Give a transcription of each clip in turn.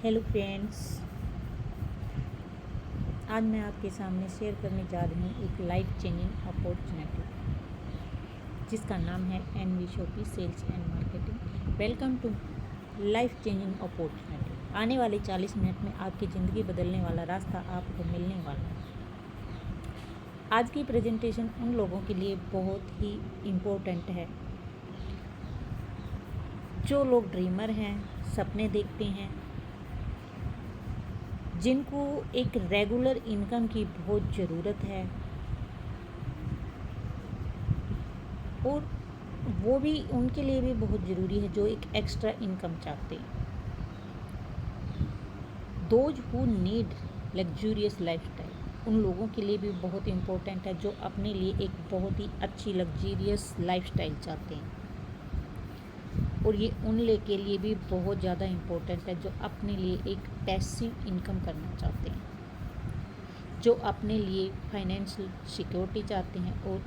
Hello friends, आज मैं आपके सामने शेयर करने जा रही हूँ एक लाइफ चेंजिंग अपॉर्चुनिटी जिसका नाम है NV Shoppy sales and marketing. Welcome to life changing opportunity. आने वाले 40 मिनट में आपकी ज़िंदगी बदलने वाला रास्ता आपको मिलने वाला है। आज की प्रेजेंटेशन उन लोगों के लिए बहुत ही इम्पोर्टेंट है जो लोग ड्रीमर हैं, सपने देखते हैं, जिनको एक रेगुलर इनकम की बहुत ज़रूरत है और वो भी उनके लिए भी बहुत ज़रूरी है जो एक एक्स्ट्रा इनकम चाहते हैं। Those who need luxurious lifestyle, उन लोगों के लिए भी बहुत इम्पोर्टेंट है जो अपने लिए एक बहुत ही अच्छी लग्जूरियस लाइफस्टाइल चाहते हैं। और ये उन ले के लिए भी बहुत ज़्यादा इम्पोर्टेंट है जो अपने लिए एक पैसिव इनकम करना चाहते हैं, जो अपने लिए फाइनेंशियल सिक्योरिटी चाहते हैं और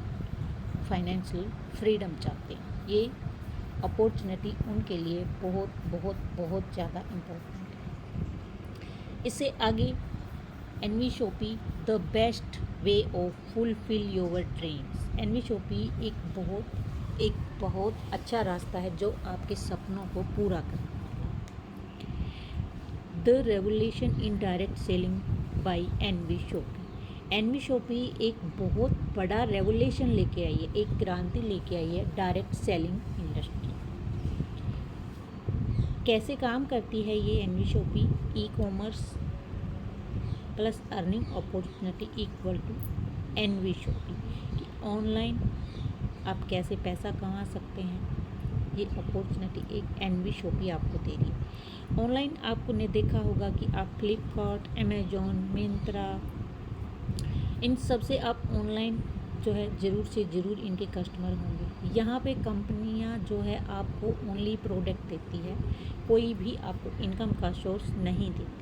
फाइनेंशियल फ्रीडम चाहते हैं। ये अपॉर्चुनिटी उनके लिए बहुत बहुत बहुत ज़्यादा इम्पोर्टेंट है। इससे आगे NV Shoppy the best way of fulfil your dreams. NV Shoppy एक बहुत अच्छा रास्ता है जो आपके सपनों को पूरा करे। The revolution in direct selling by NV Shoppy. NV Shoppy एक बहुत बड़ा रेवोल्यूशन लेके आई है, एक क्रांति लेके आई है डायरेक्ट सेलिंग इंडस्ट्री। कैसे काम करती है ये NV Shoppy? E commerce plus earning opportunity equal to NV Shoppy. कि ऑनलाइन आप कैसे पैसा कमा सकते हैं, ये अपॉर्चुनिटी एक एनवी शॉपी आपको दे रही है। ऑनलाइन आपने देखा होगा कि आप फ्लिपकार्ट, अमेजोन, मिंत्रा, इन सब से आप ऑनलाइन जो है ज़रूर से ज़रूर इनके कस्टमर होंगे। यहाँ पे कंपनियाँ जो है आपको ओनली प्रोडक्ट देती है, कोई भी आपको इनकम का सोर्स नहीं देती।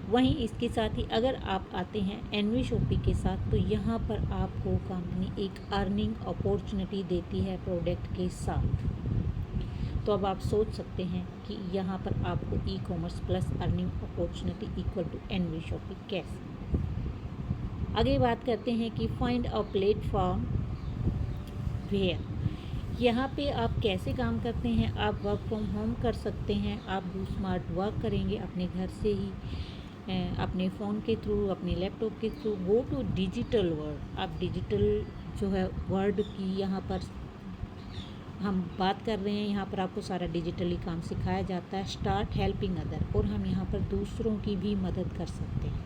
वहीं इसके साथ ही अगर आप आते हैं एनवी शॉपी के साथ तो यहाँ पर आपको कंपनी एक अर्निंग अपॉर्चुनिटी देती है प्रोडक्ट के साथ। तो अब आप सोच सकते हैं कि यहाँ पर आपको e commerce plus earning opportunity equal to NV Shoppy कैसे। आगे बात करते हैं कि फाइंड अ प्लेटफॉर्म वेयर। यहाँ पे आप कैसे काम करते हैं? आप वर्क फ्रॉम होम कर सकते हैं, आप स्मार्ट वर्क करेंगे अपने घर से ही, अपने फ़ोन के थ्रू, अपने लैपटॉप के through. Go to digital world. आप डिजिटल जो है वर्ल्ड की यहाँ पर हम बात कर रहे हैं, यहाँ पर आपको सारा डिजिटली काम सिखाया जाता है। स्टार्ट हेल्पिंग अदर, और हम यहाँ पर दूसरों की भी मदद कर सकते हैं।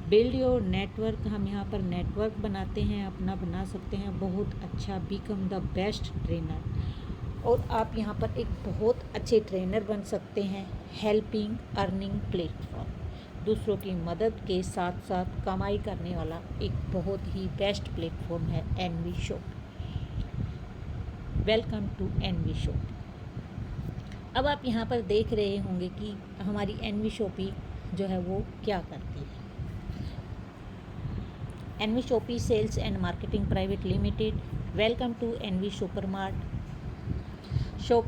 बिल्ड योर नेटवर्क, हम यहाँ पर नेटवर्क बनाते हैं, अपना बना सकते हैं बहुत अच्छा। बिकम द बेस्ट ट्रेनर, और आप यहाँ पर एक बहुत अच्छे ट्रेनर बन सकते हैं। हेल्पिंग अर्निंग प्लेटफॉर्म, दूसरों की मदद के साथ साथ कमाई करने वाला एक बहुत ही बेस्ट प्लेटफॉर्म है एनवी शॉपी। Welcome to NV Shoppy. अब आप यहाँ पर देख रहे होंगे कि हमारी एनवी शॉपी जो है वो क्या करती है। NV Shoppy sales and marketing private limited. Welcome to NV Supermart. Shop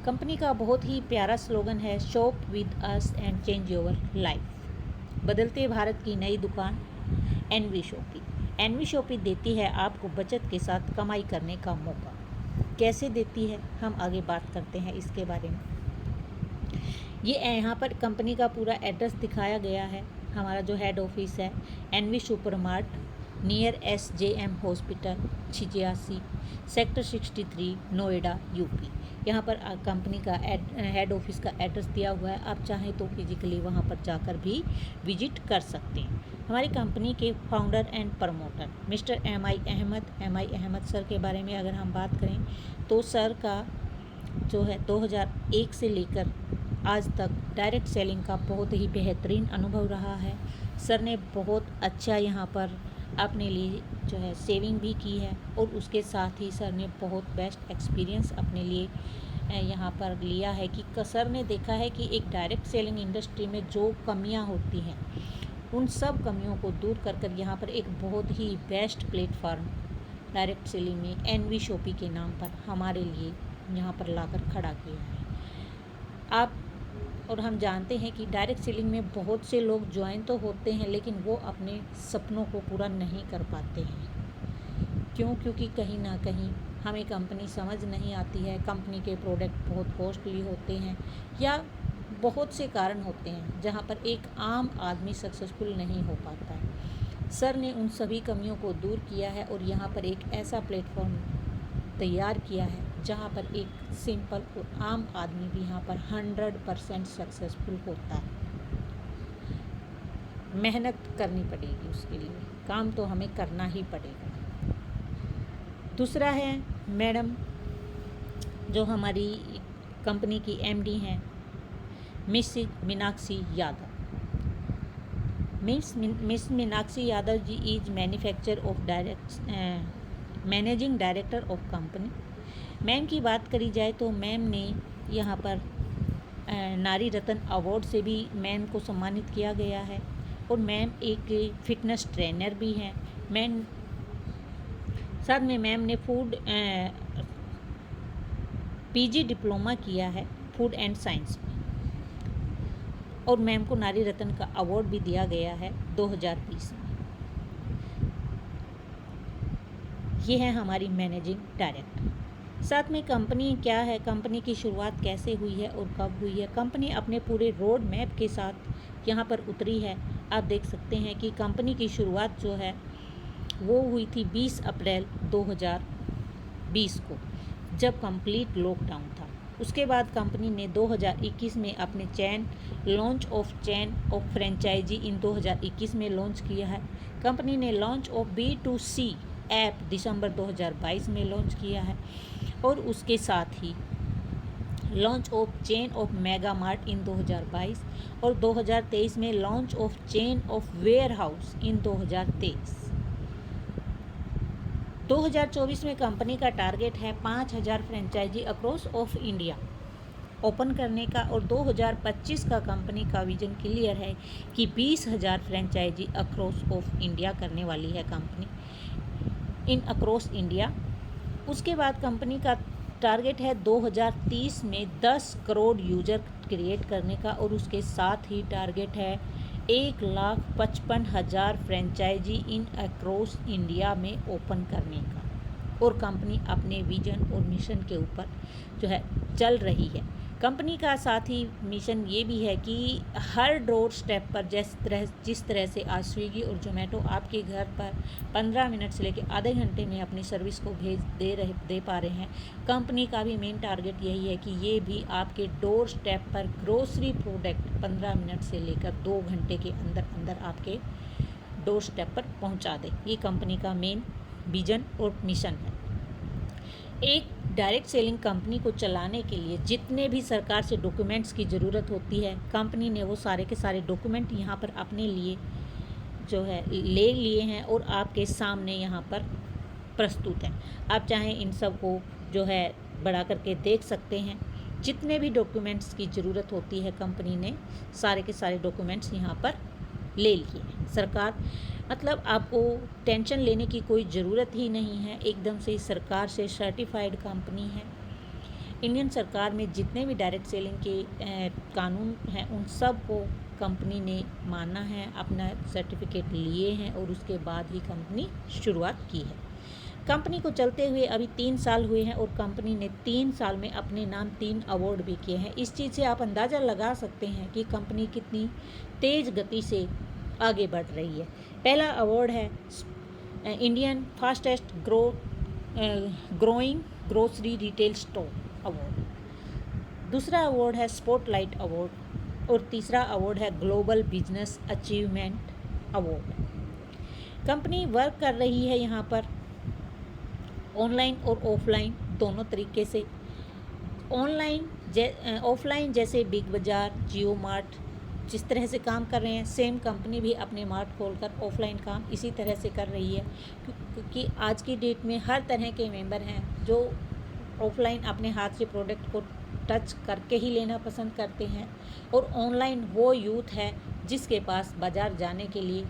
company का बहुत ही प्यारा स्लोगन है, shop with us and change your life. बदलते भारत की नई दुकान एनवी शॉपी। एनवी शॉपी देती है आपको बचत के साथ कमाई करने का मौका। कैसे देती है, हम आगे बात करते हैं इसके बारे में। ये यहाँ पर कंपनी का पूरा एड्रेस दिखाया गया है। हमारा जो हेड ऑफिस है NV Supermart, near SJM hospital, 86 sector 63, Noida, UP. यहाँ पर कंपनी का हेड ऑफिस का एड्रेस दिया हुआ है। आप चाहें तो फिजिकली वहाँ पर जाकर भी विजिट कर सकते हैं। हमारी कंपनी के founder and promoter mister MI Ahmed sir के बारे में अगर हम बात करें तो सर का जो है 2001 से लेकर आज तक डायरेक्ट सेलिंग का बहुत ही बेहतरीन अनुभव रहा है। सर ने बहुत अच्छा यहाँ पर अपने लिए जो है सेविंग भी की है, और उसके साथ ही सर ने बहुत बेस्ट एक्सपीरियंस अपने लिए यहाँ पर लिया है। कि सर ने देखा है कि एक डायरेक्ट सेलिंग इंडस्ट्री में जो कमियाँ होती हैं उन सब कमियों को दूर कर यहाँ पर एक बहुत ही बेस्ट प्लेटफॉर्म डायरेक्ट सेलिंग में एनवी शॉपी के नाम पर हमारे लिए यहाँ पर लाकर खड़ा किया है। आप और हम जानते हैं कि डायरेक्ट सेलिंग में बहुत से लोग ज्वाइन तो होते हैं लेकिन वो अपने सपनों को पूरा नहीं कर पाते हैं। क्यों? क्योंकि कहीं ना कहीं हमें कंपनी समझ नहीं आती है, कंपनी के प्रोडक्ट बहुत कॉस्टली होते हैं, या बहुत से कारण होते हैं जहाँ पर एक आम आदमी सक्सेसफुल नहीं हो पाता है। सर ने उन सभी कमियों को दूर किया है और यहाँ पर एक ऐसा प्लेटफॉर्म तैयार किया है जहाँ पर एक सिंपल और आम आदमी भी यहाँ पर 100% सक्सेसफुल होता है। मेहनत करनी पड़ेगी उसके लिए, काम तो हमें करना ही पड़ेगा। दूसरा है मैडम जो हमारी कंपनी की एमडी हैं, miss Meenakshi Yadav. Miss Meenakshi Yadav ji is managing director of company. Ma'am की बात करी जाए तो मैम ने यहाँ पर नारी रत्न अवार्ड से भी मैम को सम्मानित किया गया है और मैम एक फिटनेस ट्रेनर भी हैं। मैम साथ में मैम ने पीजी डिप्लोमा किया है फूड एंड साइंस में और मैम को नारी रत्न का अवार्ड भी दिया गया है 2020 में। ये है हमारी मैनेजिंग डायरेक्टर। साथ में कंपनी क्या है, कंपनी की शुरुआत कैसे हुई है और कब हुई है। कंपनी अपने पूरे रोड मैप के साथ यहाँ पर उतरी है। आप देख सकते हैं कि कंपनी की शुरुआत जो है वो हुई थी 20 अप्रैल 2020 को, जब कंप्लीट लॉकडाउन था। उसके बाद कंपनी ने 2021 में अपने चैन ऑफ फ्रेंचाइजी इन 2021 में लॉन्च किया है। कंपनी ने लॉन्च ऑफ B2C ऐप दिसंबर 2022 में लॉन्च किया है और उसके साथ ही launch of chain of mega mart in 2022 और 2023 में launch of chain of warehouse in 2023। 2024 में कंपनी का टारगेट है 5000 franchisee across of India open करने का और 2025 का कंपनी का विजन क्लियर है कि 20,000 फ्रेंचाइजी अक्रॉस ऑफ इंडिया करने वाली है कंपनी इन अक्रॉस इंडिया। उसके बाद कंपनी का टारगेट है 2030 में 10 करोड़ यूजर क्रिएट करने का और उसके साथ ही टारगेट है 1,55,000 फ्रेंचाइजी इन अक्रॉस इंडिया में ओपन करने का। और कंपनी अपने विजन और मिशन के ऊपर जो है चल रही है। कंपनी का साथ ही मिशन ये भी है कि हर डोर स्टेप पर जिस तरह से आज स्विगी और जोमेटो आपके घर पर 15 मिनट से लेकर आधे घंटे में अपनी सर्विस को दे पा रहे हैं, कंपनी का भी मेन टारगेट यही है कि ये भी आपके डोर स्टेप पर ग्रोसरी प्रोडक्ट 15 मिनट से लेकर 2 घंटे के अंदर अंदर आपके डोर स्टेप पर पहुंचा दे। ये कंपनी का मेन विजन और मिशन है। एक डायरेक्ट सेलिंग कंपनी को चलाने के लिए जितने भी सरकार से डॉक्यूमेंट्स की ज़रूरत होती है, कंपनी ने वो सारे के सारे डॉक्यूमेंट यहाँ पर अपने लिए जो है ले लिए हैं और आपके सामने यहाँ पर प्रस्तुत हैं। आप चाहें इन सब को जो है बढ़ा करके देख सकते हैं। जितने भी डॉक्यूमेंट्स की ज़रूरत होती है कंपनी ने सारे के सारे डॉक्यूमेंट्स यहाँ पर ले लिए हैं। सरकार मतलब आपको टेंशन लेने की कोई ज़रूरत ही नहीं है, एकदम से सरकार से सर्टिफाइड कंपनी है। इंडियन सरकार में जितने भी डायरेक्ट सेलिंग के कानून हैं उन सब को कंपनी ने माना है, अपना सर्टिफिकेट लिए हैं और उसके बाद ही कंपनी शुरुआत की है। कंपनी को चलते हुए अभी 3 साल हुए हैं और कंपनी ने 3 साल में अपने नाम 3 अवार्ड भी किए हैं। इस चीज़ से आप अंदाज़ा लगा सकते हैं कि कंपनी कितनी तेज़ गति से आगे बढ़ रही है। पहला अवार्ड है Indian fastest growing grocery retail store award. दूसरा अवार्ड है स्पॉटलाइट अवार्ड और तीसरा अवार्ड है global business achievement award. Company work कर रही है यहाँ पर ऑनलाइन और ऑफलाइन दोनों तरीके से। ऑफलाइन जैसे बिग बाज़ार, जियो मार्ट जिस तरह से काम कर रहे हैं, सेम कंपनी भी अपने मार्ट खोलकर ऑफलाइन काम इसी तरह से कर रही है, क्योंकि आज की डेट में हर तरह के मेंबर हैं जो ऑफलाइन अपने हाथ से प्रोडक्ट को टच करके ही लेना पसंद करते हैं और ऑनलाइन वो यूथ है जिसके पास बाज़ार जाने के लिए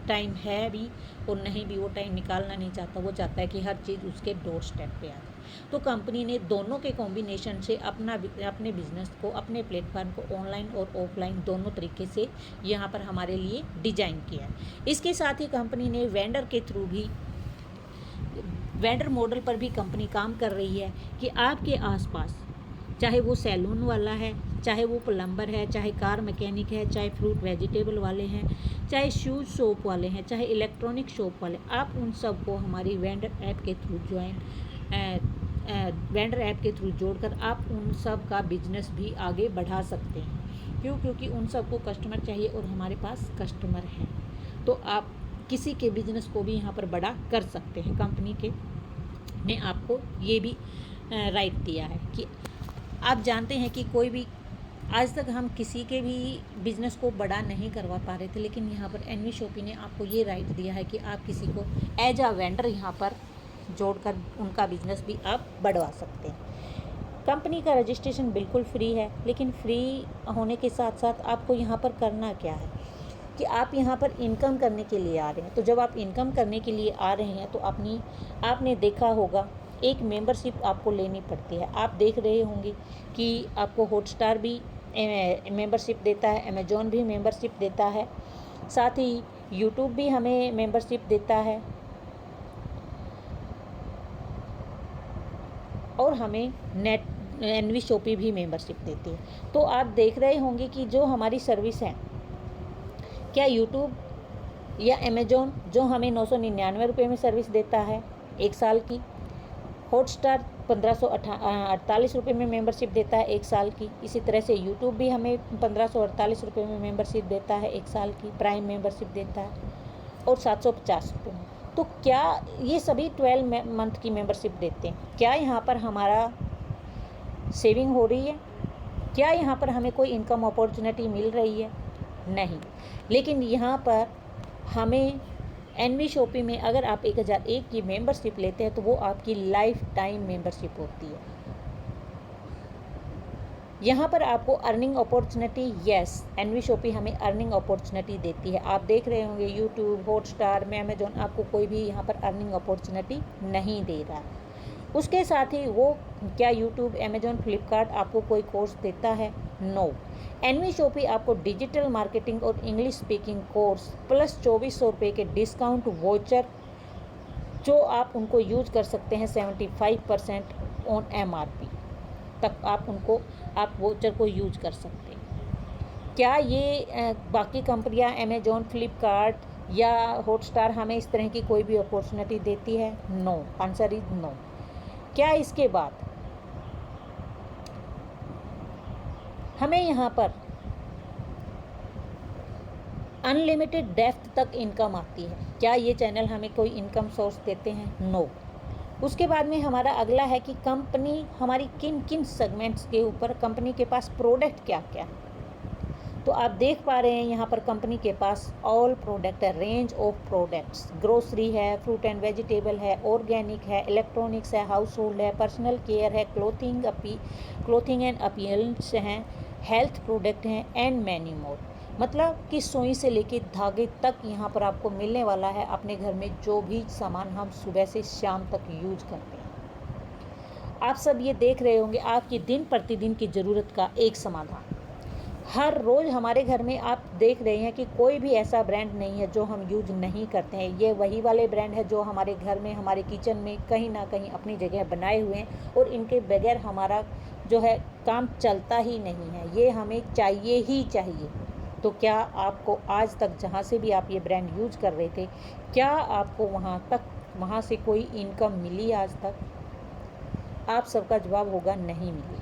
टाइम है भी और नहीं भी वो टाइम निकालना नहीं चाहता, वो चाहता है कि हर चीज़ उसके डोर स्टेप पे आ जाए। तो कंपनी ने दोनों के कॉम्बिनेशन से अपने बिजनेस को, अपने प्लेटफॉर्म को ऑनलाइन और ऑफलाइन दोनों तरीके से यहाँ पर हमारे लिए डिजाइन किया है। इसके साथ ही कंपनी ने वेंडर के थ्रू भी, वेंडर मॉडल पर भी कंपनी काम कर रही है कि आपके आसपास चाहे वो सैलून वाला है, चाहे वो प्लम्बर है, चाहे कार मैकेनिक है, चाहे फ्रूट वेजिटेबल वाले हैं, चाहे शूज़ शॉप वाले हैं, चाहे इलेक्ट्रॉनिक शॉप वाले, आप उन सब को हमारी वेंडर ऐप के थ्रू वेंडर ऐप के थ्रू जोड़कर आप उन सब का बिजनेस भी आगे बढ़ा सकते हैं। क्यों? क्योंकि उन सबको कस्टमर चाहिए और हमारे पास कस्टमर हैं, तो आप किसी के बिजनेस को भी यहाँ पर बड़ा कर सकते हैं। कंपनी के ने आपको ये भी राइट दिया है कि आप जानते हैं कि कोई भी, आज तक हम किसी के भी बिज़नेस को बड़ा नहीं करवा पा रहे थे, लेकिन यहाँ पर एनवी शॉपी ने आपको ये राइट दिया है कि आप किसी को एज अ वेंडर यहाँ पर जोड़कर उनका बिज़नेस भी आप बढ़वा सकते हैं। कंपनी का रजिस्ट्रेशन बिल्कुल फ्री है, लेकिन फ्री होने के साथ साथ आपको यहाँ पर करना क्या है कि आप यहाँ पर इनकम करने के लिए आ रहे हैं। तो जब आप इनकम करने के लिए आ रहे हैं तो आपने देखा होगा एक मेंबरशिप आपको लेनी पड़ती है। आप देख रहे होंगे कि आपको हॉटस्टार भी मेंबरशिप देता है, अमेजॉन भी मेंबरशिप देता है, साथ ही यूट्यूब भी हमें मेंबरशिप देता है और हमें एनवी शॉपी भी मेंबरशिप देती है। तो आप देख रहे होंगे कि जो हमारी सर्विस है, क्या यूट्यूब या अमेजॉन जो हमें 999 रुपये में सर्विस देता है 1 साल की, हॉटस्टार 1548 रुपये में मेंबरशिप देता है 1 साल की, इसी तरह से यूट्यूब भी हमें 1548 रुपये में मेंबरशिप देता है 1 साल की, प्राइम मेंबरशिप देता है और 750 रुपये में। तो क्या ये सभी 12 मंथ की मेंबरशिप देते हैं? क्या यहाँ पर हमारा सेविंग हो रही है? क्या यहाँ पर हमें कोई इनकम अपॉर्चुनिटी मिल रही है? नहीं। लेकिन यहाँ पर हमें एनवी शॉपी में अगर आप 1001 की मेंबरशिप लेते हैं तो वो आपकी लाइफ टाइम मेंबरशिप होती है। यहाँ पर आपको earning opportunity, yes, NV Shoppy हमें अर्निंग अपॉर्चुनिटी देती है। आप देख रहे होंगे यूट्यूब, हॉटस्टार में, अमेजॉन आपको कोई भी यहाँ पर अर्निंग अपॉर्चुनिटी नहीं दे रहा है। उसके साथ ही वो क्या यूट्यूब, अमेजॉन, फ्लिपकार्ट आपको कोई कोर्स देता है? नो। एनवी शॉपी आपको डिजिटल मार्केटिंग और इंग्लिश स्पीकिंग कोर्स प्लस 2400 रुपये के डिस्काउंट वोचर, जो आप उनको यूज कर सकते हैं 75% ऑन MRP तक आप वोचर को यूज कर सकते हैं। क्या ये बाकी कंपनियां अमेजॉन, फ्लिपकार्ट या हॉटस्टार हमें इस तरह की कोई भी अपॉर्चुनिटी देती है? नो। Answer is no. क्या इसके बाद हमें यहाँ पर अनलिमिटेड डेप्थ तक इनकम आती है? क्या ये चैनल हमें कोई इनकम सोर्स देते हैं? नो। उसके बाद में हमारा अगला है कि कंपनी हमारी किन किन सेगमेंट्स के ऊपर, कंपनी के पास प्रोडक्ट क्या क्या है। तो आप देख पा रहे हैं यहाँ पर कंपनी के पास ऑल प्रोडक्ट है, रेंज ऑफ प्रोडक्ट्स, ग्रोसरी है, फ्रूट एंड वेजिटेबल है, ऑर्गेनिक है, इलेक्ट्रॉनिक्स है, हाउस होल्ड है, पर्सनल केयर है, क्लोथिंग एंड अपीयरेंस हैं, हेल्थ प्रोडक्ट हैं एंड मैनी मोर। मतलब कि सुई से लेके धागे तक यहाँ पर आपको मिलने वाला है अपने घर में जो भी सामान हम सुबह से शाम तक यूज करते हैं। आप सब ये देख रहे होंगे आपकी दिन प्रतिदिन की ज़रूरत का एक समाधान। हर रोज़ हमारे घर में आप देख रहे हैं कि कोई भी ऐसा ब्रांड नहीं है जो हम यूज नहीं करते हैं। ये वही वाले ब्रांड है जो हमारे घर में, हमारे किचन में कहीं ना कहीं अपनी जगह बनाए हुए हैं और इनके बगैर हमारा जो है काम चलता ही नहीं है। ये हमें चाहिए ही चाहिए। तो क्या आपको आज तक जहाँ से भी आप ये ब्रांड यूज कर रहे थे, क्या आपको वहाँ से कोई इनकम मिली आज तक? आप सबका जवाब होगा नहीं मिली।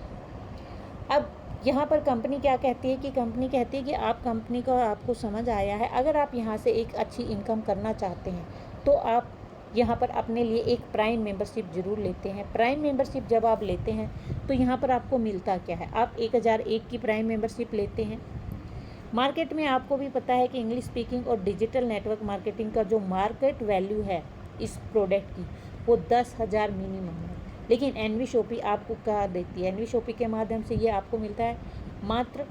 अब यहाँ पर कंपनी क्या कहती है कि कंपनी कहती है कि कंपनी को आपको समझ आया है, अगर आप यहाँ से एक अच्छी इनकम करना चाहते हैं तो आप यहाँ पर अपने लिए एक प्राइम मेंबरशिप ज़रूर लेते हैं। प्राइम मेंबरशिप जब आप लेते हैं तो यहाँ पर आपको मिलता क्या है? आप 1001 की प्राइम मेंबरशिप लेते हैं। मार्केट में आपको भी पता है कि इंग्लिश स्पीकिंग और डिजिटल नेटवर्क मार्केटिंग का जो मार्केट वैल्यू है इस प्रोडक्ट की वो 10,000 मिनिमम है, लेकिन एनवी शॉपी आपको क्या देती है? एनवी शॉपी के माध्यम से ये आपको मिलता है मात्र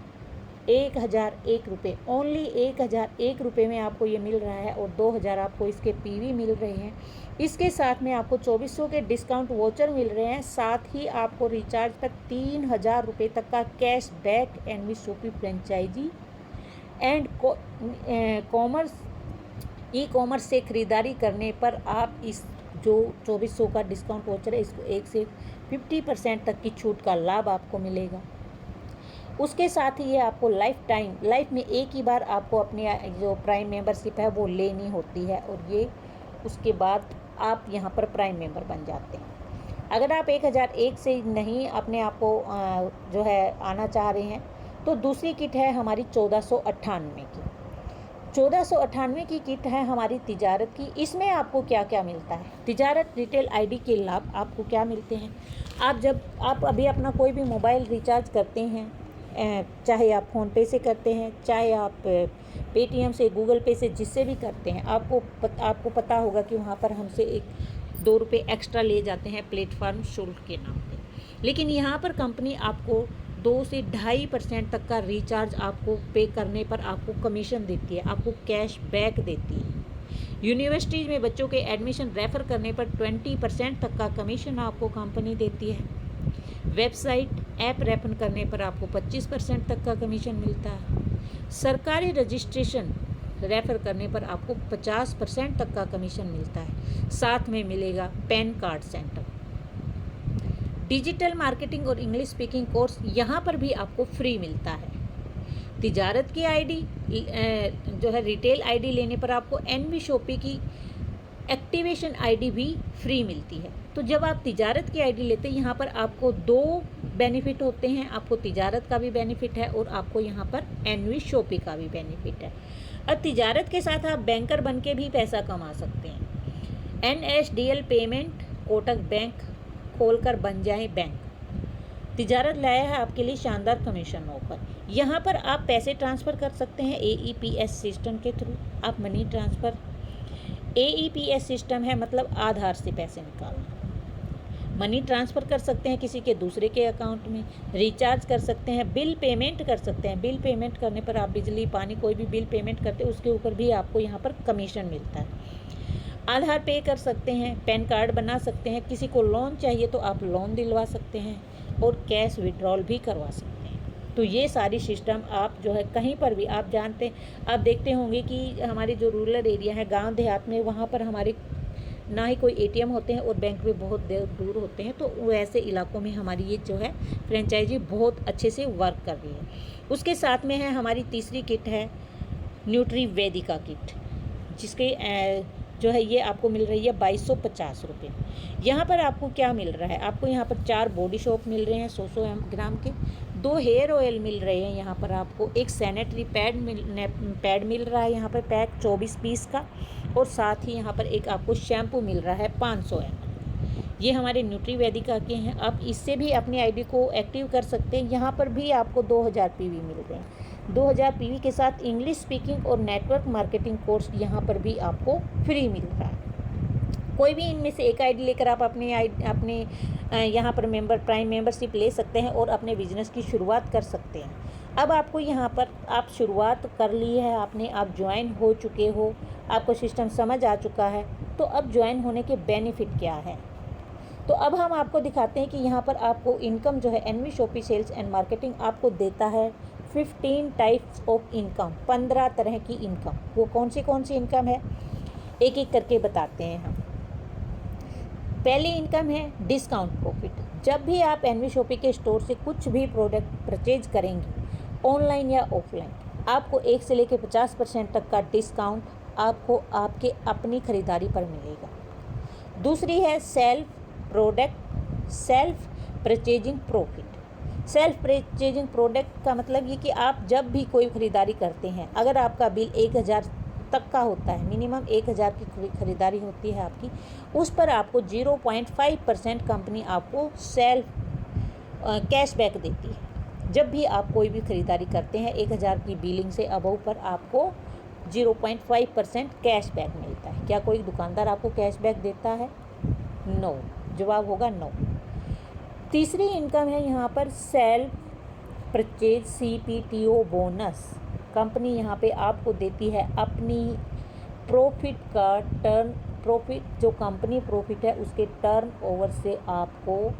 1,001 रुपये, ओनली 1,001 रुपये में आपको ये मिल रहा है और 2,000 आपको इसके पीवी मिल रहे हैं। इसके साथ में आपको 2400 के डिस्काउंट वोचर मिल रहे हैं। साथ ही आपको रिचार्ज पर 3,000 रुपये तक का cash back NV Shoppy franchise and commerce e commerce से ख़रीदारी करने पर आप इस जो 2400 का डिस्काउंट वोचर है इसको 1 से 50% तक की छूट का लाभ आपको मिलेगा। उसके साथ ही ये आपको लाइफ में एक ही बार आपको अपनी जो प्राइम मेंबरशिप है वो लेनी होती है और ये उसके बाद आप यहाँ पर प्राइम मेंबर बन जाते हैं। अगर आप 1,001 से नहीं अपने आप को जो है आना चाह रहे हैं तो दूसरी किट है हमारी 1498 की। 1498 की किट है हमारी तिजारत की। इसमें आपको क्या क्या मिलता है? तिजारत रिटेल आईडी के लाभ आपको क्या मिलते हैं? आप अभी अपना कोई भी मोबाइल रिचार्ज करते हैं, चाहे आप फ़ोनपे से करते हैं, चाहे आप पेटीएम से, गूगल पे से, जिससे भी करते हैं, आपको पता होगा कि वहाँ पर हमसे 1-2 रुपये एक्स्ट्रा ले जाते हैं प्लेटफॉर्म शुल्क के नाम पे। लेकिन यहाँ पर कंपनी आपको 2 से 2.5% तक का रिचार्ज आपको पे करने पर आपको कमीशन देती है, आपको कैश बैक देती है। यूनिवर्सिटीज़ में बच्चों के एडमिशन रेफ़र करने पर 20% तक का कमीशन आपको कंपनी देती है। वेबसाइट ऐप रेफर करने पर आपको 25% तक का कमीशन मिलता है। सरकारी रजिस्ट्रेशन रेफ़र करने पर आपको 50% तक का कमीशन मिलता है। साथ में मिलेगा pan card centre. Digital marketing और इंग्लिश स्पीकिंग कोर्स यहाँ पर भी आपको फ्री मिलता है। तिजारत की आईडी जो है रिटेल आईडी लेने पर आपको एनवी शॉपी की एक्टिवेशन आईडी भी फ्री मिलती है। तो जब आप तिजारत की आईडी लेते हैं यहाँ पर आपको 2 बेनिफिट होते हैं, आपको तिजारत का भी बेनिफिट है और आपको यहाँ पर एनवी शॉपी का भी बेनिफिट है। अब तिजारत के साथ आप बैंकर बन के भी पैसा कमा सकते हैं। NSDL पेमेंट कोटक बैंक खोलकर बन जाएं बैंक। तिजारत लाया है आपके लिए शानदार कमीशन ऑफर। यहाँ पर आप पैसे ट्रांसफ़र कर सकते हैं AEPS सिस्टम के थ्रू। आप मनी ट्रांसफ़र, AEPS सिस्टम है मतलब आधार से पैसे निकालना। मनी ट्रांसफ़र कर सकते हैं किसी के दूसरे के अकाउंट में, रिचार्ज कर सकते हैं, बिल पेमेंट कर सकते हैं। बिल पेमेंट करने पर आप बिजली पानी कोई भी बिल पेमेंट करते हैं उसके ऊपर भी आपको यहाँ पर कमीशन मिलता है। आधार पे कर सकते हैं, पैन कार्ड बना सकते हैं, किसी को लोन चाहिए तो आप लोन दिलवा सकते हैं और कैश विड्रॉल भी करवा सकते हैं। तो ये सारी सिस्टम आप जो है कहीं पर भी आप आप देखते होंगे कि हमारे जो रूरल एरिया है, गांव देहात में, वहाँ पर हमारे ना ही कोई ATM होते हैं और बैंक भी बहुत दूर होते हैं। तो वैसे इलाकों में हमारी ये जो है फ्रेंचाइजी बहुत अच्छे से वर्क कर रही है। उसके साथ में है हमारी तीसरी किट है न्यूट्री वेदिका किट, जिसके जो है ये आपको मिल रही है 2250 रुपये। यहाँ पर आपको क्या मिल रहा है? आपको यहाँ पर 4 बॉडी सोप मिल रहे हैं 100 ग्राम के, 2 हेयर ऑयल मिल रहे हैं यहाँ पर आपको, एक सैनिटरी पैड मिल रहा है यहाँ पर पैक 24 पीस का, और साथ ही यहाँ पर एक आपको शैम्पू मिल रहा है 500 ml। ये हमारे न्यूट्री वेदिका के हैं। आप इससे भी अपनी आईडी को एक्टिव कर सकते हैं। यहाँ पर भी आपको 2000 PV मिल रहे हैं। 2000 PV के साथ इंग्लिश स्पीकिंग और नेटवर्क मार्केटिंग कोर्स यहाँ पर भी आपको फ्री मिल रहा है। कोई भी इनमें से एक आईडी लेकर आप अपने यहाँ पर प्राइम मेंबरशिप ले सकते हैं और अपने बिजनेस की शुरुआत कर सकते हैं। अब आपको यहाँ पर आप शुरुआत कर ली है आपने, आप ज्वाइन हो चुके हो, आपको सिस्टम समझ आ चुका है, तो अब ज्वाइन होने के बेनिफिट क्या है? तो अब हम आपको दिखाते हैं कि यहाँ पर आपको इनकम जो है NV Shoppy sales and marketing आपको देता है 15 टाइप्स ऑफ इनकम, 15 तरह की इनकम। वो कौन सी इनकम है एक एक करके बताते हैं हम। पहली इनकम है डिस्काउंट प्रॉफिट। जब भी आप एनवी शॉपी के स्टोर से कुछ भी प्रोडक्ट परचेज करेंगे ऑनलाइन या ऑफलाइन, आपको 1 से लेकर 50% तक का डिस्काउंट आपको आपके अपनी ख़रीदारी पर मिलेगा। दूसरी है self purchasing profit. Self purchasing product का मतलब ये कि आप जब भी कोई ख़रीदारी करते हैं, अगर आपका बिल 1000 तक का होता है, मिनिमम 1000 की ख़रीदारी होती है आपकी, उस पर आपको 0.5% कंपनी आपको सेल्फ कैशबैक देती है। जब भी आप कोई भी ख़रीदारी करते हैं 1000 की बिलिंग से अबव पर आपको 0.5% कैशबैक मिलता है। क्या कोई दुकानदार आपको कैशबैक देता है? नो, जवाब होगा नो। तीसरी इनकम है यहाँ पर self purchase CPTO bonus. Company यहाँ पे आपको देती है अपनी प्रॉफिट का प्रॉफिट, जो कंपनी प्रॉफिट है उसके टर्न ओवर से आपको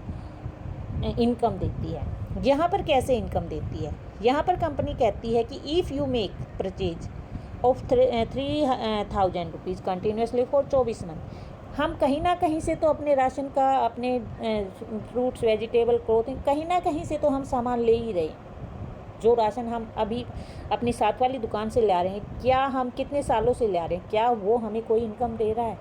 इनकम देती है। यहाँ पर कैसे इनकम देती है? यहाँ पर कंपनी कहती है कि if you make purchase of 3000 rupees continuously for 24 month. हम कहीं ना कहीं से तो अपने राशन का, अपने फ्रूट्स, वेजिटेबल, क्लोथिंग, कहीं ना कहीं से तो हम सामान ले ही रहे हैं। जो राशन हम अभी अपनी साथ वाली दुकान से ला रहे हैं, क्या हम कितने सालों से ला रहे हैं, क्या वो हमें कोई इनकम दे रहा है?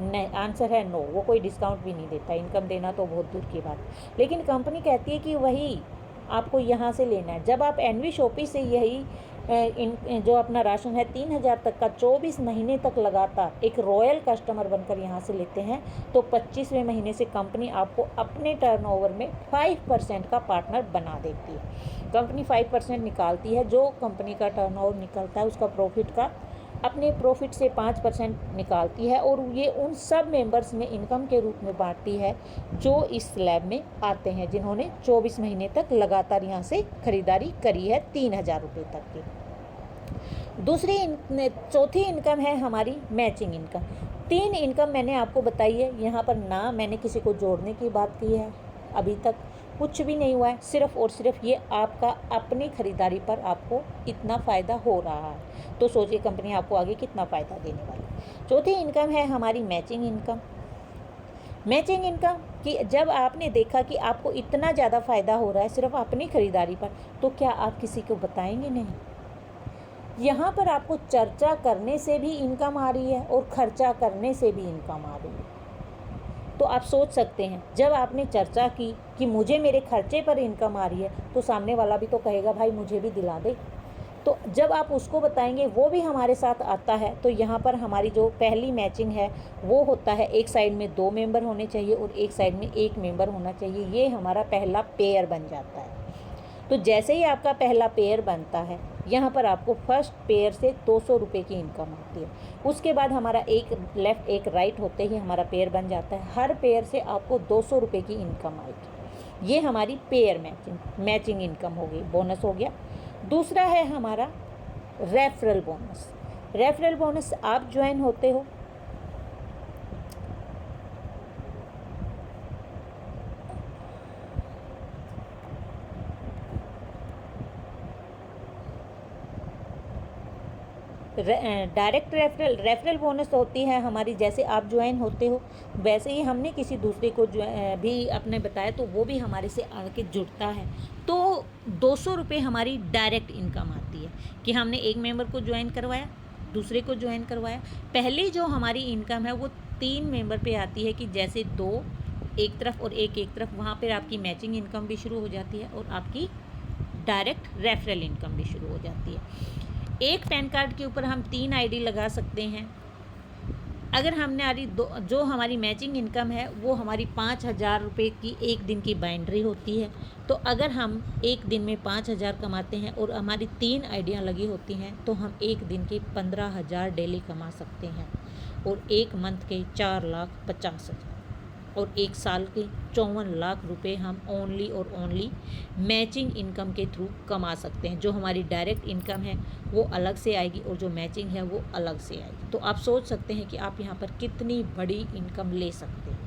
नहीं, आंसर है नो। वो कोई डिस्काउंट भी नहीं देता, इनकम देना तो बहुत दूर की बात। लेकिन कंपनी कहती है कि वही आपको यहाँ से लेना है। जब आप एनवी शॉपी से यही जो अपना राशन है 3000 तक का 24 महीने तक लगातार एक रॉयल कस्टमर बनकर यहाँ से लेते हैं, तो 25वें महीने से कंपनी आपको अपने टर्नओवर में 5% का पार्टनर बना देती है। कंपनी 5% निकालती है, जो कंपनी का टर्नओवर निकलता है उसका प्रॉफिट का, अपने प्रॉफिट से 5% निकालती है, और ये उन सब मेंबर्स में इनकम के रूप में बांटती है जो इस स्लैब में आते हैं, जिन्होंने 24 महीने तक लगातार यहाँ से खरीदारी करी है 3000 रुपये तक की। चौथी इनकम है हमारी मैचिंग इनकम। 3 इनकम मैंने आपको बताई है। यहाँ पर ना मैंने किसी को जोड़ने की बात की है, अभी तक कुछ भी नहीं हुआ है। सिर्फ और सिर्फ ये आपका अपनी खरीदारी पर आपको इतना फ़ायदा हो रहा है, तो सोचिए कंपनी आपको आगे कितना फ़ायदा देने वाली है। चौथी इनकम है हमारी मैचिंग इनकम। मैचिंग इनकम कि जब आपने देखा कि आपको इतना ज़्यादा फ़ायदा हो रहा है सिर्फ अपनी खरीदारी पर, तो क्या आप किसी को बताएंगे नहीं? यहाँ पर आपको चर्चा करने से भी इनकम आ रही है और खर्चा करने से भी इनकम आ रही है। तो आप सोच सकते हैं, जब आपने चर्चा की कि मुझे मेरे खर्चे पर इनकम आ रही है, तो सामने वाला भी तो कहेगा भाई मुझे भी दिला दे। तो जब आप उसको बताएंगे वो भी हमारे साथ आता है, तो यहाँ पर हमारी जो पहली मैचिंग है वो होता है, एक साइड में 2 मेंबर होने चाहिए और एक साइड में 1 मेंबर होना चाहिए। ये हमारा पहला पेयर बन जाता है। तो जैसे ही आपका पहला पेयर बनता है, यहाँ पर आपको फर्स्ट पेयर से 200 रुपये की इनकम आती है। उसके बाद हमारा एक लेफ़्ट एक राइट होते ही हमारा पेयर बन जाता है। हर पेयर से आपको 200 रुपये की इनकम आएगी। ये हमारी पेयर मैचिंग इनकम हो गई, बोनस हो गया। दूसरा है हमारा रेफरल बोनस। रेफरल बोनस आप ज्वाइन होते हो, डायरेक्ट रेफरल बोनस होती है हमारी, जैसे आप ज्वाइन होते हो वैसे ही हमने किसी दूसरे को भी अपने बताया तो वो भी हमारे से आके जुड़ता है, तो 200 रुपये हमारी डायरेक्ट इनकम आती है कि हमने एक मेंबर को ज्वाइन करवाया, दूसरे को ज्वाइन करवाया। पहली जो हमारी इनकम है वो 3 मेंबर पे आती है कि जैसे 2 एक तरफ और एक तरफ, वहाँ पर आपकी मैचिंग इनकम भी शुरू हो जाती है और आपकी डायरेक्ट रेफरल इनकम भी शुरू हो जाती है। एक पैन कार्ड के ऊपर हम 3 आईडी लगा सकते हैं। अगर हमने जो हमारी मैचिंग इनकम है वो हमारी 5000 रुपये की एक दिन की बाइंड्री होती है, तो अगर हम एक दिन में 5000 कमाते हैं और हमारी 3 आईडियाँ लगी होती हैं, तो हम एक दिन के 15000 डेली कमा सकते हैं, और एक मंथ के 4,50,000 और एक साल के 54 लाख रुपए हम ओनली और ओनली मैचिंग इनकम के थ्रू कमा सकते हैं। जो हमारी डायरेक्ट इनकम है वो अलग से आएगी और जो मैचिंग है वो अलग से आएगी। तो आप सोच सकते हैं कि आप यहाँ पर कितनी बड़ी इनकम ले सकते हैं।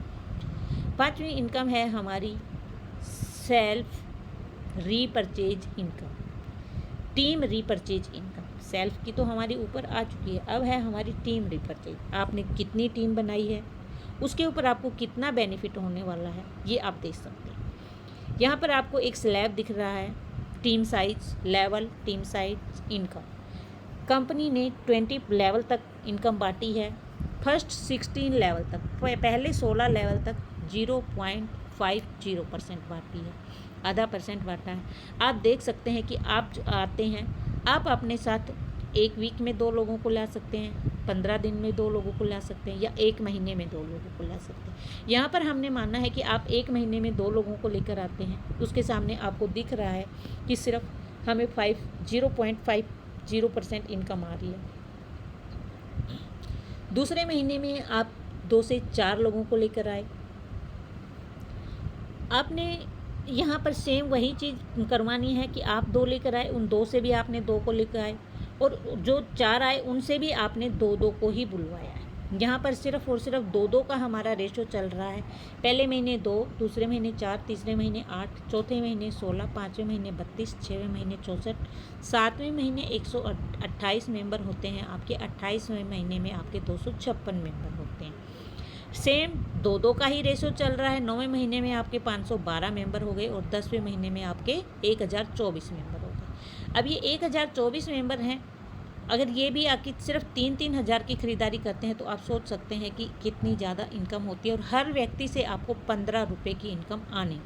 5वीं इनकम है हमारी self repurchase income, team repurchase income. Self की तो हमारी ऊपर आ चुकी है, अब है हमारी टीम रीपरचेज। आपने कितनी टीम बनाई है, उसके ऊपर आपको कितना बेनिफिट होने वाला है, ये आप देख सकते हैं। यहाँ पर आपको एक स्लैब दिख रहा है, team size level, team size income. Company ने 20 लेवल तक इनकम बांटी है, फर्स्ट 16 लेवल तक, पहले 16 लेवल तक 0.50% बांटी है, आधा % बांटा है। आप देख सकते हैं कि आप जो आते हैं, आप अपने साथ एक वीक में 2 लोगों को ला सकते हैं, 15 दिन में 2 लोगों को ला सकते हैं, या एक महीने में 2 लोगों को ला सकते हैं। यहाँ पर हमने माना है कि आप एक महीने में 2 लोगों को लेकर आते हैं, उसके सामने आपको दिख रहा है कि सिर्फ हमें 0.50% इनकम आ रही है। दूसरे महीने में आप 2 से 4 लोगों को लेकर आए, आपने यहाँ पर सेम वही चीज़ करवानी है कि आप 2 लेकर आए, उन 2 से भी आपने 2 को लेकर आए, और जो 4 आए उनसे भी आपने 2-2 को ही बुलवाया है। यहाँ पर सिर्फ और सिर्फ 2-2 का हमारा रेशो चल रहा है। पहले महीने 2, दूसरे महीने 4, तीसरे महीने 8, चौथे महीने 16, पाँचवें महीने 32, छठवें महीने 64, सातवें महीने 128 मेंबर होते हैं आपके, 28वें महीने में आपके 256 मेंबर होते हैं। सेम 2-2 का ही रेशो चल रहा है। 9वें महीने में आपके 512 मेंबर हो गए और 10वें महीने में आपके 1024 मेंबर हो गए। अब ये 1024 मेंबर हैं, अगर ये भी आपकी सिर्फ 3-3 हज़ार की ख़रीदारी करते हैं तो आप सोच सकते हैं कि कितनी ज़्यादा इनकम होती है, और हर व्यक्ति से आपको 15 रुपये की इनकम आने,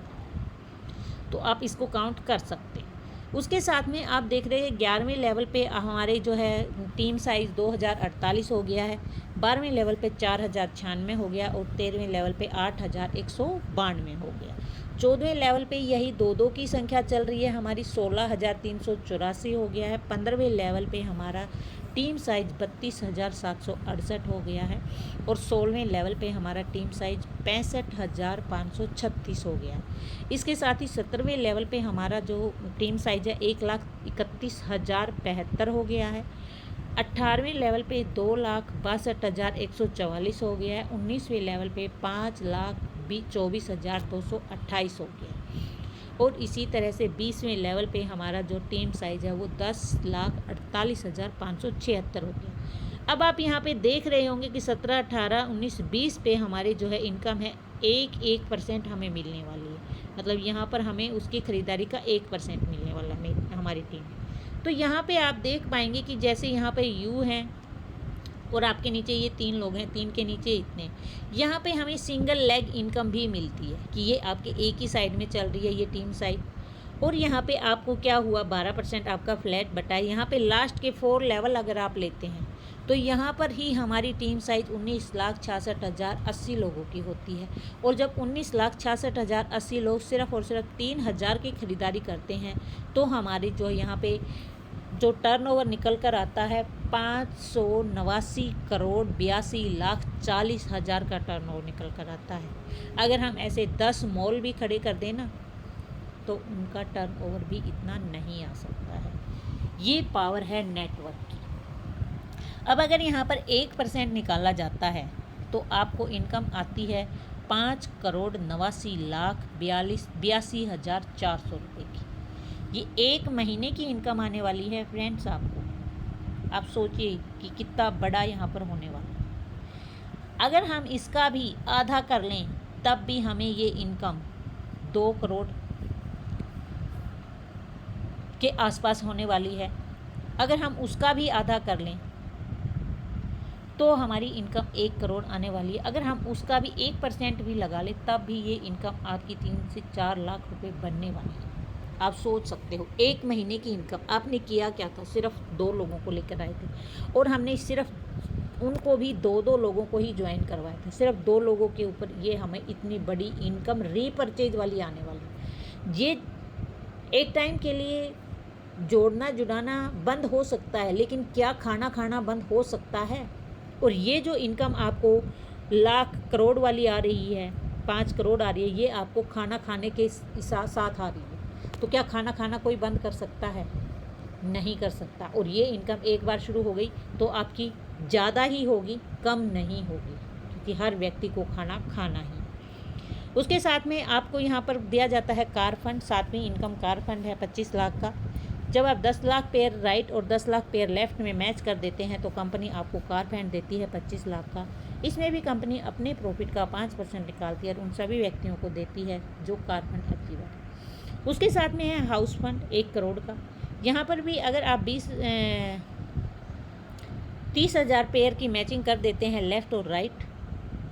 तो आप इसको काउंट कर सकते हैं। उसके साथ में आप देख रहे हैं 11वें लेवल पे हमारे जो है टीम साइज़ 2048 हो गया है, 12वें लेवल पे 4096 हो गया, और 13वें लेवल पे 8192 हो गया। 14वें लेवल पे यही 2-2 की संख्या चल रही है हमारी, 16384 हो गया है। 15वें लेवल पे हमारा टीम साइज़ 32768 हो गया है, और 16वें लेवल पे हमारा टीम साइज़ 65536 हो गया है। इसके साथ ही 17वें लेवल पे हमारा जो टीम साइज़ है 1,31,075 हो गया है। 18वें लेवल पे 2,62,144 हो गया है। 19वें लेवल पे 5,24,228 हो गया है, और इसी तरह से 20वें लेवल पे हमारा जो टीम साइज़ है वो 10,48,576 हो गया। अब आप यहाँ पे देख रहे होंगे कि 17, 18, 19, 20 पे हमारी जो है इनकम है 1% हमें मिलने वाली है। मतलब यहाँ पर हमें उसकी ख़रीदारी का 1% मिलने वाला है हमारी टीम। तो यहाँ पे आप देख पाएंगे कि जैसे यहाँ पे यू हैं और आपके नीचे ये 3 लोग हैं, 3 के नीचे इतने, यहाँ पे हमें सिंगल लेग इनकम भी मिलती है कि ये आपके एक ही साइड में चल रही है ये टीम साइड, और यहाँ पे आपको क्या हुआ 12% आपका फ्लैट बटा है। यहाँ पे लास्ट के 4 लेवल अगर आप लेते हैं तो यहाँ पर ही हमारी टीम साइज़ 19,66,080 लोगों की होती है, और जब 19,66,080 लोग सिर्फ़ और सिर्फ 3,000 की ख़रीदारी करते हैं तो हमारी जो यहाँ पे जो टर्नओवर निकल कर आता है 589,82,40,40,000 का टर्नओवर निकल कर आता है। अगर हम ऐसे 10 मॉल भी खड़े कर दें ना तो उनका टर्नओवर भी इतना नहीं आ सकता है। ये पावर है नेटवर्क की। अब अगर यहाँ पर 1% निकाला जाता है तो आपको इनकम आती है 5,89,42,400 रुपये की। ये 1 महीने की इनकम आने वाली है फ्रेंड्स आपको। आप सोचिए कि कितना बड़ा यहाँ पर होने वाला है। अगर हम इसका भी आधा कर लें तब भी हमें ये इनकम 2 करोड़ के आसपास होने वाली है। अगर हम उसका भी आधा कर लें तो हमारी इनकम 1 करोड़ आने वाली है। अगर हम उसका भी 1% भी लगा लें तब भी ये इनकम आपकी 3 से 4 लाख रुपए बनने वाली है। आप सोच सकते हो 1 महीने की इनकम। आपने किया क्या था, सिर्फ 2 लोगों को लेकर आए थे, और हमने सिर्फ उनको भी 2-2 लोगों को ही ज्वाइन करवाया था। सिर्फ 2 लोगों के ऊपर ये हमें इतनी बड़ी इनकम रीपरचेज वाली आने वाली है। ये एक टाइम के लिए जोड़ना जुड़ाना बंद हो सकता है, लेकिन क्या खाना खाना बंद हो सकता है? और ये जो इनकम आपको लाख करोड़ वाली आ रही है, 5 करोड़ आ रही है, ये आपको खाना खाने के साथ आ रही है। तो क्या खाना खाना कोई बंद कर सकता है? नहीं कर सकता। और ये इनकम एक बार शुरू हो गई तो आपकी ज़्यादा ही होगी, कम नहीं होगी, क्योंकि हर व्यक्ति को खाना खाना ही। उसके साथ में आपको यहाँ पर दिया जाता है कार फंड। 7वीं इनकम कार फंड है 25 लाख का। जब आप 10 लाख पेयर राइट और 10 लाख पेयर लेफ़्ट में मैच कर देते हैं तो कंपनी आपको कार फंड देती है 25 लाख का। इसमें भी कंपनी अपने प्रॉफिट का 5% निकालती है और उन सभी व्यक्तियों को देती है जो कार फंड अचीवर है। उसके साथ में है हाउस फंड 1 करोड़ का। यहाँ पर भी अगर आप 30,000 पेयर की मैचिंग कर देते हैं लेफ़्ट और राइट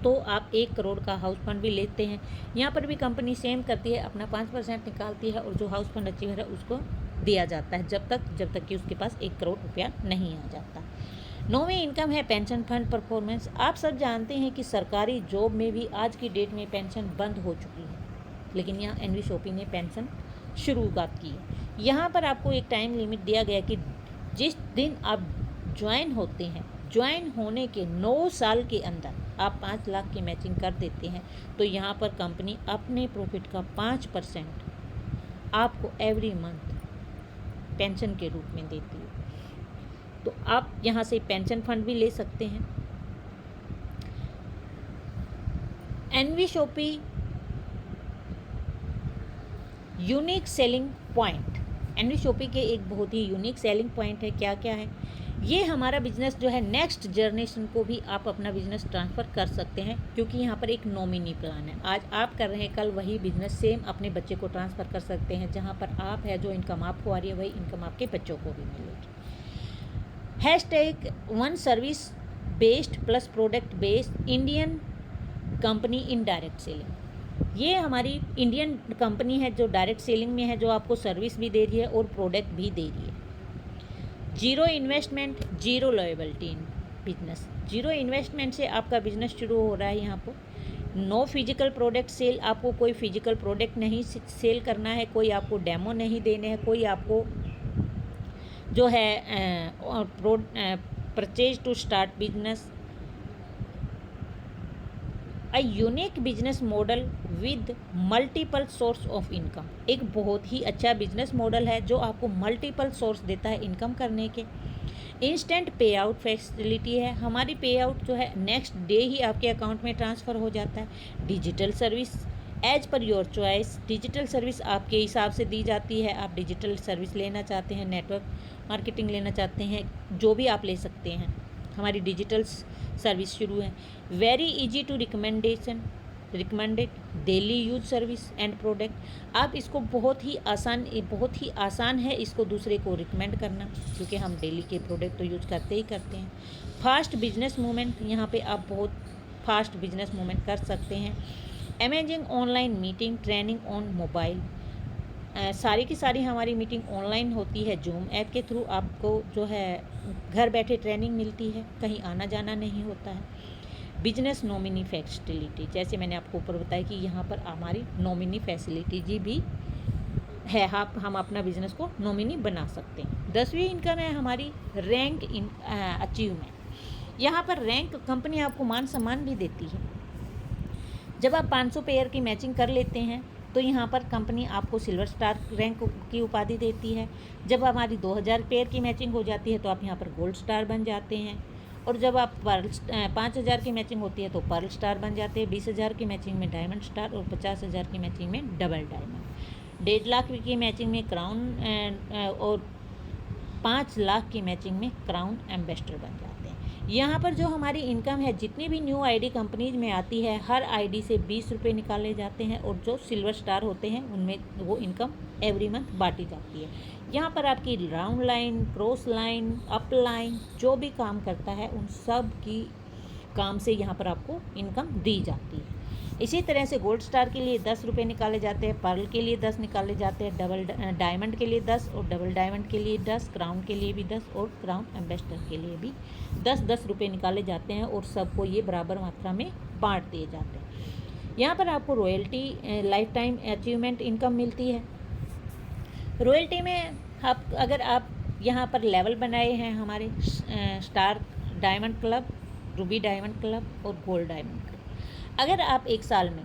तो आप 1 करोड़ का हाउस फंड भी लेते हैं। यहाँ पर भी कंपनी सेम करती है, अपना 5% निकालती है और जो हाउस फंड अचीवर है उसको दिया जाता है जब तक कि उसके पास 1 करोड़ रुपया नहीं आ जाता। 9वीं इनकम है पेंशन फंड परफॉर्मेंस। आप सब जानते हैं कि सरकारी जॉब में भी आज की डेट में पेंशन बंद हो चुकी है, लेकिन यहाँ एनवी शॉपी ने पेंशन शुरुआत की है। यहाँ पर आपको एक टाइम लिमिट दिया गया कि जिस दिन आप ज्वाइन होते हैं, ज्वाइन होने के 9 साल के अंदर आप 5 लाख की मैचिंग कर देते हैं तो यहाँ पर कंपनी अपने प्रॉफिट का 5% आपको एवरी मंथ पेंशन के रूप में देती है। तो आप यहाँ से पेंशन फंड भी ले सकते हैं। NV Shoppy unique selling point, NV Shoppy के एक बहुत ही यूनिक सेलिंग पॉइंट है। क्या क्या है? ये हमारा बिजनेस जो है नेक्स्ट जनरेशन को भी आप अपना बिजनेस ट्रांसफ़र कर सकते हैं, क्योंकि यहाँ पर एक नॉमिनी प्लान है। आज आप कर रहे हैं, कल वही बिजनेस सेम अपने बच्चे को ट्रांसफ़र कर सकते हैं। जहाँ पर आप है, जो इनकम आपको आ रही है वही इनकम आपके बच्चों को भी मिलेगी। Hashtag one service based plus product based Indian company इन डायरेक्ट सेलिंग। ये हमारी इंडियन कंपनी है जो डायरेक्ट सेलिंग में है, जो आपको सर्विस भी दे रही है और प्रोडक्ट भी दे रही है। Zero investment, zero liability in business. Zero investment से आपका बिजनेस शुरू हो रहा है। यहाँ पर नो फिजिकल प्रोडक्ट सेल, आपको कोई फिजिकल प्रोडक्ट नहीं सेल करना है, कोई आपको डेमो नहीं देने हैं, कोई आपको जो है purchase to start business. A unique business model with multiple source of income. एक बहुत ही अच्छा बिजनेस मॉडल है जो आपको मल्टीपल सोर्स देता है इनकम करने के। इंस्टेंट पे आउट फैसिलिटी है, हमारी पे आउट जो है नेक्स्ट डे ही आपके अकाउंट में ट्रांसफ़र हो जाता है। Digital service as per your choice, digital service आपके हिसाब से दी जाती है। आप डिजिटल सर्विस लेना चाहते हैं, नेटवर्क मार्केटिंग लेना चाहते हैं, जो भी आप ले सकते हैं, हमारी डिजिटल सर्विस शुरू है। Very easy to recommended daily use service and product. आप इसको बहुत ही आसान है इसको दूसरे को रिकमेंड करना, क्योंकि हम डेली के प्रोडक्ट तो यूज़ करते ही करते हैं। फास्ट बिजनेस मूवमेंट, यहाँ पे आप बहुत फास्ट बिजनेस मूवमेंट कर सकते हैं। Amazing online meeting training on mobile, सारी की सारी हमारी मीटिंग ऑनलाइन होती है। जूम ऐप के थ्रू आपको जो है घर बैठे ट्रेनिंग मिलती है, कहीं आना जाना नहीं होता है। बिजनेस नॉमिनी फैसिलिटी, जैसे मैंने आपको ऊपर बताया कि यहाँ पर हमारी नॉमिनी फैसिलिटी जी भी है, हम अपना बिजनेस को नॉमिनी बना सकते हैं। 10वीं इनकम है हमारी रैंक इन अचीवमेंट। यहाँ पर रैंक कंपनी आपको मान सम्मान भी देती है। जब आप 500 पेयर की मैचिंग कर लेते हैं तो यहाँ पर कंपनी आपको सिल्वर स्टार रैंक की उपाधि देती है। जब हमारी 2000 पेयर की मैचिंग हो जाती है तो आप यहाँ पर गोल्ड स्टार बन जाते हैं। और जब आप 5000 की मैचिंग होती है तो पर्ल स्टार बन जाते हैं। 20000 की मैचिंग में डायमंड स्टार और 50000 की मैचिंग में डबल डायमंड। 1.5 लाख की मैचिंग में क्राउन और 5 लाख की मैचिंग में क्राउन एम्बेसडर बन जाते हैं। यहाँ पर जो हमारी इनकम है, जितनी भी न्यू आईडी कंपनीज में आती है, हर आईडी से 20 रुपये निकाले जाते हैं और जो सिल्वर स्टार होते हैं उनमें वो इनकम एवरी मंथ बांटी जाती है। यहाँ पर आपकी round line, cross line, up line जो भी काम करता है उन सब की काम से यहाँ पर आपको इनकम दी जाती है। इसी तरह से गोल्ड स्टार के लिए 10 रुपये निकाले जाते हैं, पर्ल के लिए 10 निकाले जाते हैं, डबल डायमंड के लिए 10 और डबल डायमंड के लिए 10, क्राउन के लिए भी 10 और क्राउन एम्बेसडर के लिए भी 10-10 रुपये निकाले जाते हैं और सबको ये बराबर मात्रा में बांट दिए जाते हैं। यहाँ पर आपको royalty life time achievement income मिलती है। रॉयल्टी में अगर आप यहाँ पर लेवल बनाए हैं हमारे star diamond club, Ruby diamond club और गोल्ड डायमंड क्लब। अगर आप एक साल में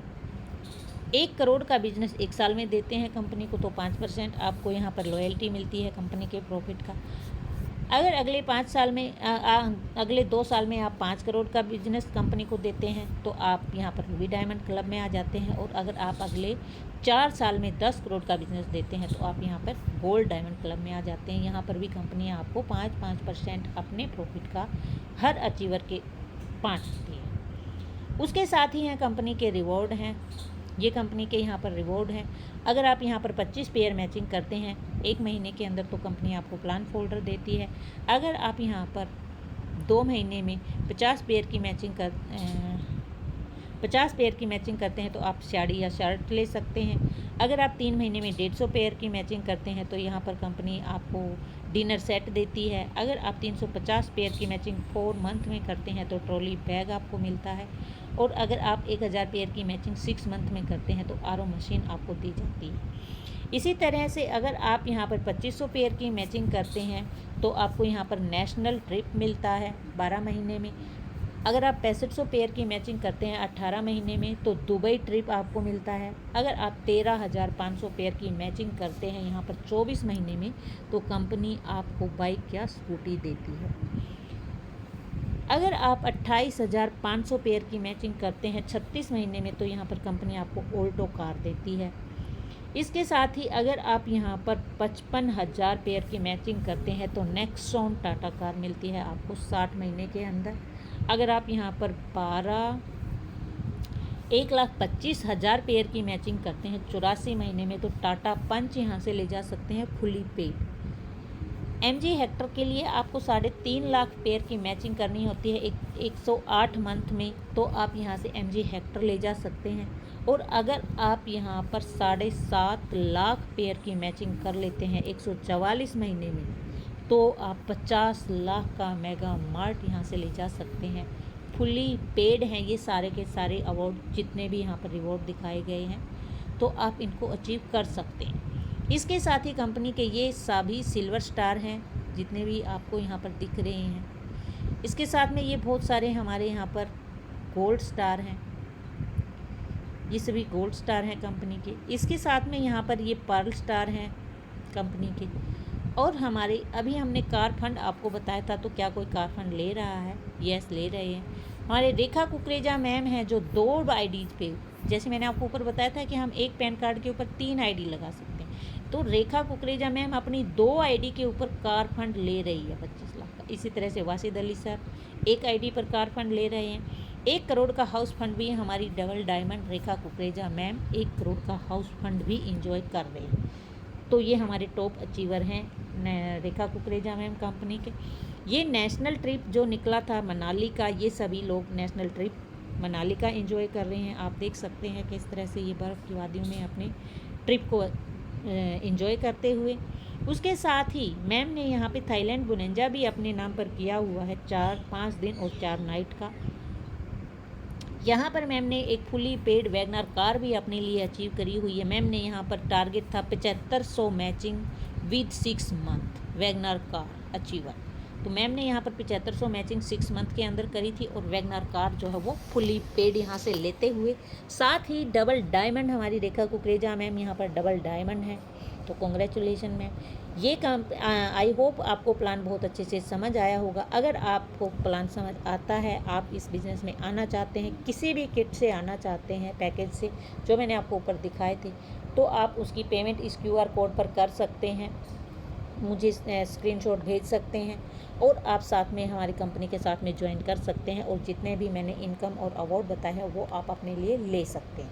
1 करोड़ का बिजनेस एक साल में देते हैं कंपनी को तो 5% आपको यहाँ पर लॉयल्टी मिलती है कंपनी के प्रॉफिट का। अगर अगले 5 साल में अगले 2 साल में आप 5 करोड़ का बिजनेस कंपनी को देते हैं तो आप यहाँ पर रूबी डायमंड क्लब में आ जाते हैं। और अगर आप अगले 4 साल में 10 करोड़ का बिजनेस देते हैं तो आप यहाँ पर गोल्ड डायमंड क्लब में आ जाते हैं। यहाँ पर भी कंपनी आपको 5% अपने प्रॉफिट का हर अचीवर के बांटती है। उसके साथ ही हैं कंपनी के रिवॉर्ड हैं, ये कंपनी के यहाँ पर रिवॉर्ड हैं। अगर आप यहाँ पर 25 पेयर मैचिंग करते हैं 1 महीने के अंदर तो कंपनी आपको प्लान फोल्डर देती है। अगर आप यहाँ पर 2 महीने में 50 पेयर की मैचिंग करते हैं तो आप साड़ी या शर्ट ले सकते हैं। अगर आप 3 महीने में 150 पेयर की मैचिंग करते हैं तो यहाँ पर कंपनी आपको डिनर सेट देती है। अगर आप 350 पेयर की मैचिंग 4 मंथ में करते हैं तो ट्रॉली बैग आपको मिलता है। और अगर आप 1000 पेयर की मैचिंग 6 मंथ में करते हैं तो आरओ मशीन आपको दी जाती है। इसी तरह से अगर आप यहाँ पर 2500 पेयर की मैचिंग करते हैं तो आपको यहाँ पर नेशनल ट्रिप मिलता है 12 महीने में। अगर आप 6500 पेयर की मैचिंग करते हैं 18 महीने में तो दुबई ट्रिप आपको मिलता है। अगर आप 13,500 पेयर की मैचिंग करते हैं यहाँ पर 24 महीने में तो कंपनी आपको बाइक या स्कूटी देती है। अगर आप 28,500 पेयर की मैचिंग करते हैं 36 महीने में तो यहाँ पर कंपनी आपको ऑल्टो कार देती है। इसके साथ ही अगर आप यहाँ पर 55,000 पेयर की मैचिंग करते हैं तो नेक्सॉन टाटा कार मिलती है आपको 60 महीने के अंदर। अगर आप यहाँ पर 1,25,000 पेयर की मैचिंग करते हैं 84 महीने में तो टाटा पंच यहाँ से ले जा सकते हैं फुली पेड। MG हेक्टर के लिए आपको 3.5 लाख पेयर की मैचिंग करनी होती है 108 मंथ में तो आप यहाँ से MG हेक्टर ले जा सकते हैं। और अगर आप यहाँ पर 7.5 लाख पेयर की मैचिंग कर लेते हैं 144 महीने में तो आप 50 लाख का मेगा मार्ट यहाँ से ले जा सकते हैं। फुली पेड हैं ये सारे के सारे अवार्ड जितने भी यहाँ पर रिवॉर्ड दिखाए गए हैं तो आप इनको अचीव कर सकते हैं। इसके साथ ही कंपनी के ये सभी सिल्वर स्टार हैं जितने भी आपको यहाँ पर दिख रहे हैं। इसके साथ में ये बहुत सारे हमारे यहाँ पर गोल्ड स्टार हैं, ये सभी गोल्ड स्टार हैं कंपनी के। इसके साथ में यहाँ पर ये पर्ल स्टार हैं कंपनी के। और हमारे अभी हमने कार फंड आपको बताया था तो क्या कोई कार फंड ले रहा है? यस, ले रहे हैं। हमारे रेखा कुकरेजा मैम हैं जो 2 आईडीज़ पे, जैसे मैंने आपको ऊपर बताया था कि हम एक पैन कार्ड के ऊपर 3 आईडी लगा सकते हैं, तो रेखा कुकरेजा मैम अपनी 2 आईडी के ऊपर कार फंड ले रही है 25 लाख का। इसी तरह से वासिद अली सर 1 आईडी पर कार फंड ले रहे हैं। 1 करोड़ का हाउस फंड भी हमारी डबल डायमंड रेखा कुकरेजा मैम 1 करोड़ का हाउस फंड भी इंजॉय कर रहे हैं। तो ये हमारे टॉप अचीवर हैं रेखा कुकरेजा मैम कंपनी के। ये नेशनल ट्रिप जो निकला था मनाली का, ये सभी लोग नेशनल ट्रिप मनाली का एंजॉय कर रहे हैं। आप देख सकते हैं किस तरह से ये बर्फ़ की वादियों में अपने ट्रिप को एंजॉय करते हुए। उसके साथ ही मैम ने यहाँ पे थाईलैंड बुनेंजा भी अपने नाम पर किया हुआ है 5 दिन और 4 नाइट का। यहाँ पर मैम ने एक फुली पेड वैगनर कार भी अपने लिए अचीव करी हुई है। मैम ने यहाँ पर टारगेट था 7500 matching with 6 month Wagner car achiever. तो मैम ने यहाँ पर 7500 मैचिंग 6 मंथ के अंदर करी थी और वैगनर कार जो है वो फुली पेड यहाँ से लेते हुए। साथ ही डबल डायमंड हमारी रेखा कुकरेजा मैम यहाँ पर डबल डायमंड है, तो कॉन्ग्रेचुलेशन मैम। ये काम आई होप आपको प्लान बहुत अच्छे से समझ आया होगा। अगर आपको प्लान समझ आता है, आप इस बिज़नेस में आना चाहते हैं, किसी भी किट से आना चाहते हैं, पैकेज से जो मैंने आपको ऊपर दिखाए थे, तो आप उसकी पेमेंट इस QR कोड पर कर सकते हैं, मुझे स्क्रीनशॉट भेज सकते हैं और आप साथ में हमारी कंपनी के साथ में ज्वाइन कर सकते हैं। और जितने भी मैंने इनकम और अवार्ड बताए हैं वो आप अपने लिए ले सकते हैं।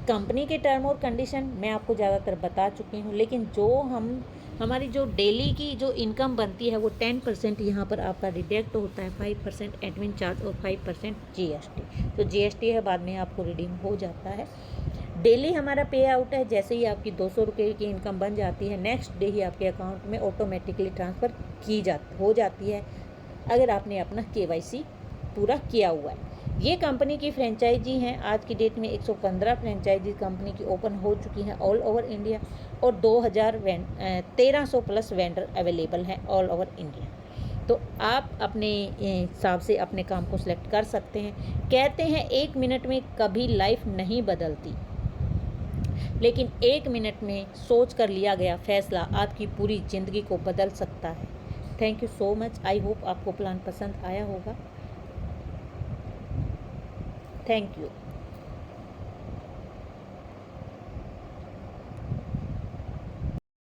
कंपनी के टर्म और कंडीशन मैं आपको ज़्यादातर बता चुकी हूँ, लेकिन जो हमारी जो डेली की जो इनकम बनती है वो 10% यहाँ पर आपका डिडक्ट होता है, 5% एडमिन चार्ज और 5% GST। तो GST है बाद में आपको रिडीम हो जाता है। डेली हमारा पे आउट है, जैसे ही आपकी 200 रुपये की इनकम बन जाती है नेक्स्ट डे ही आपके अकाउंट में ऑटोमेटिकली ट्रांसफ़र हो जाती है अगर आपने अपना KYC पूरा किया हुआ है। ये कंपनी की फ्रेंचाइजी हैं। आज की डेट में 115 फ्रेंचाइजी कंपनी की ओपन हो चुकी हैं ऑल ओवर इंडिया और 1300 प्लस वेंडर अवेलेबल हैं ऑल ओवर इंडिया। तो आप अपने हिसाब से अपने काम को सिलेक्ट कर सकते हैं। कहते हैं 1 मिनट में कभी लाइफ नहीं बदलती, लेकिन 1 मिनट में सोच कर लिया गया फैसला आपकी पूरी ज़िंदगी को बदल सकता है। Thank you so much. I hope आपको प्लान पसंद आया होगा। Thank you.